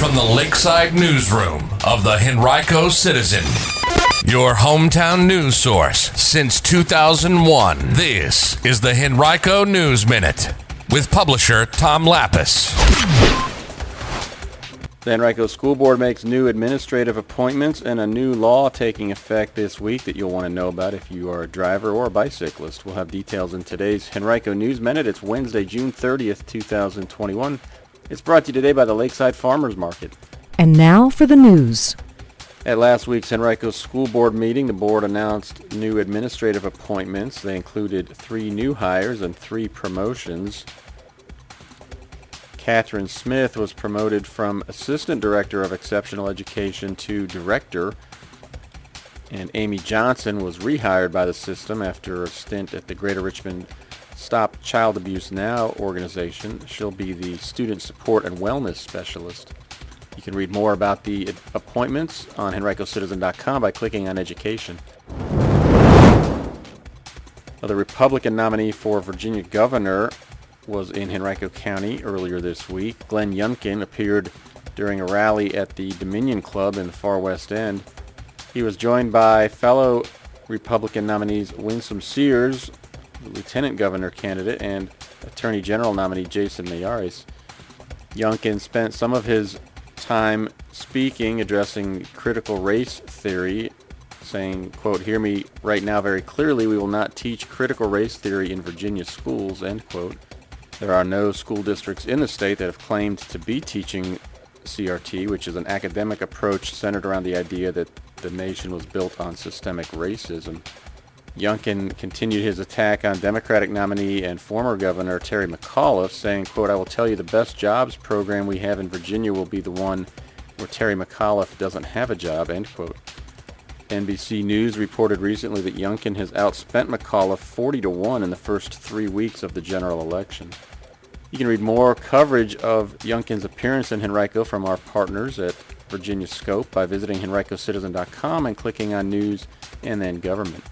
from the Lakeside Newsroom of the Henrico Citizen, your hometown news source since 2001. This is the Henrico News Minute with publisher Tom Lapis. The Henrico School Board makes new administrative appointments and a new law taking effect this week that you'll want to know about if you are a driver or a bicyclist. We'll have details in today's Henrico News Minute. It's Wednesday, June 30th, 2021. It's brought to you today by the Lakeside Farmers Market. And now for the news. At last week's Henrico School Board meeting, the board announced new administrative appointments. They included 3 new hires and 3 promotions. Catherine Smith was promoted from Assistant Director of Exceptional Education to Director, and Amy Johnson was rehired by the system after a stint at the Greater Richmond Stop Child Abuse Now organization. She'll be the Student Support and Wellness Specialist. You can read more about the appointments on henricocitizen.com by clicking on Education. The Republican nominee for Virginia governor was in Henrico County earlier this week. Glenn Youngkin appeared during a rally at the Dominion Club in the far west end. He was joined by fellow Republican nominees Winsome Sears, the lieutenant governor candidate, and Attorney General nominee Jason Mayares. Youngkin spent some of his time speaking, addressing critical race theory, saying, quote, "Hear me right now very clearly, we will not teach critical race theory in Virginia schools," end quote. There are no school districts in the state that have claimed to be teaching CRT, which is an academic approach centered around the idea that the nation was built on systemic racism. Youngkin continued his attack on Democratic nominee and former governor Terry McAuliffe, saying, quote, "I will tell you the best jobs program we have in Virginia will be the one where Terry McAuliffe doesn't have a job," end quote. NBC News reported recently that Youngkin has outspent McAuliffe 40-1 in the first 3 weeks of the general election. You can read more coverage of Youngkin's appearance in Henrico from our partners at Virginia Scope by visiting henricocitizen.com and clicking on News and then Government.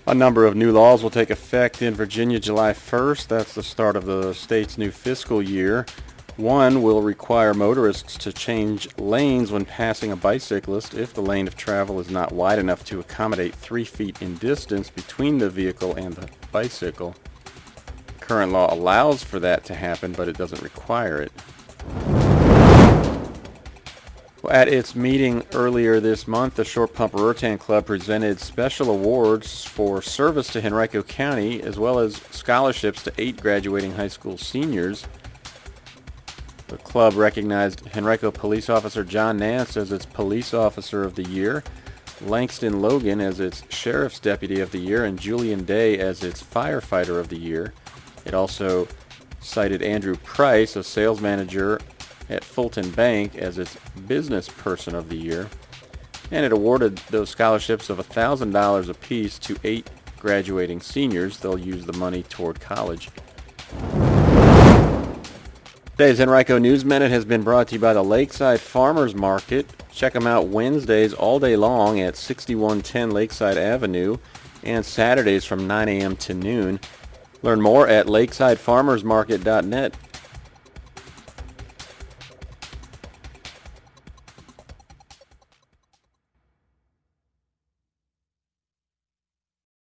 A number of new laws will take effect in Virginia July 1st. That's the start of the state's new fiscal year. One will require motorists to change lanes when passing a bicyclist if the lane of travel is not wide enough to accommodate 3 feet in distance between the vehicle and the bicycle. Current law allows for that to happen, but it doesn't require it. At its meeting earlier this month, the Short Pump Ruritan Club presented special awards for service to Henrico County, as well as scholarships to 8 graduating high school seniors. The club recognized Henrico Police Officer John Nance as its Police Officer of the Year, Langston Logan as its Sheriff's Deputy of the Year, and Julian Day as its Firefighter of the Year. It also cited Andrew Price, a sales manager at Fulton Bank, as its Business Person of the Year. And it awarded those scholarships of $1,000 apiece to 8 graduating seniors. They'll use the money toward college. Today's Henrico News Minute has been brought to you by the Lakeside Farmers Market. Check them out Wednesdays all day long at 6110 Lakeside Avenue and Saturdays from 9 a.m. to noon. Learn more at lakesidefarmersmarket.net.